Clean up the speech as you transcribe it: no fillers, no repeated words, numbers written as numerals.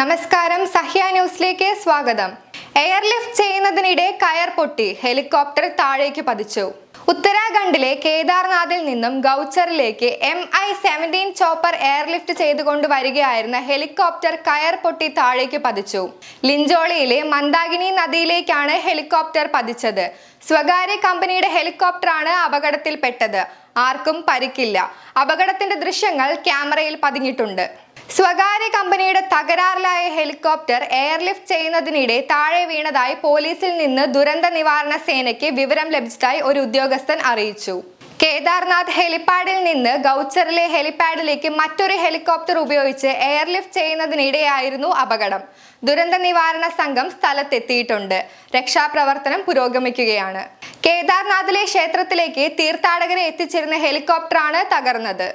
നമസ്കാരം, സഹ്യ ന്യൂസിലേക്ക് സ്വാഗതം. എയർലിഫ്റ്റ് ചെയ്യുന്നതിനിടെ കയർ പൊട്ടി ഹെലികോപ്റ്റർ താഴേക്ക് പതിച്ചു. ഉത്തരാഖണ്ഡിലെ കേദാർനാഥിൽ നിന്നും ഗൗച്ചറിലേക്ക് MI-17 ചോപ്പർ എയർലിഫ്റ്റ് ചെയ്തുകൊണ്ട് വരികയായിരുന്ന ഹെലികോപ്റ്റർ കയർ പൊട്ടി താഴേക്ക് പതിച്ചു. ലിഞ്ചോളിയിലെ മന്ദാകിനി നദിയിലേക്കാണ് ഹെലികോപ്റ്റർ പതിച്ചത്. സ്വകാര്യ കമ്പനിയുടെ ഹെലികോപ്റ്ററാണ് അപകടത്തിൽപ്പെട്ടത്. ആർക്കും പരിക്കില്ല. അപകടത്തിന്റെ ദൃശ്യങ്ങൾ ക്യാമറയിൽ പതിഞ്ഞിട്ടുണ്ട്. സ്വകാര്യ കമ്പനിയുടെ തകരാറിലായ ഹെലികോപ്റ്റർ എയർലിഫ്റ്റ് ചെയ്യുന്നതിനിടെ താഴെ വീണതായി പോലീസിൽ നിന്ന് ദുരന്ത നിവാരണ സേനയ്ക്ക് വിവരം ലഭിച്ചതായി ഒരു ഉദ്യോഗസ്ഥൻ അറിയിച്ചു. കേദാർനാഥ് ഹെലിപ്പാഡിൽ നിന്ന് ഗൗച്ചറിലെ ഹെലിപ്പാഡിലേക്ക് മറ്റൊരു ഹെലികോപ്റ്റർ ഉപയോഗിച്ച് എയർലിഫ്റ്റ് ചെയ്യുന്നതിനിടെയായിരുന്നു അപകടം. ദുരന്ത നിവാരണ സംഘം സ്ഥലത്തെത്തിയിട്ടുണ്ട്. രക്ഷാപ്രവർത്തനം പുരോഗമിക്കുകയാണ്. കേദാർനാഥിലെ ക്ഷേത്രത്തിലേക്ക് തീർത്ഥാടകരെ എത്തിച്ചിരുന്ന ഹെലികോപ്റ്ററാണ് തകർന്നത്.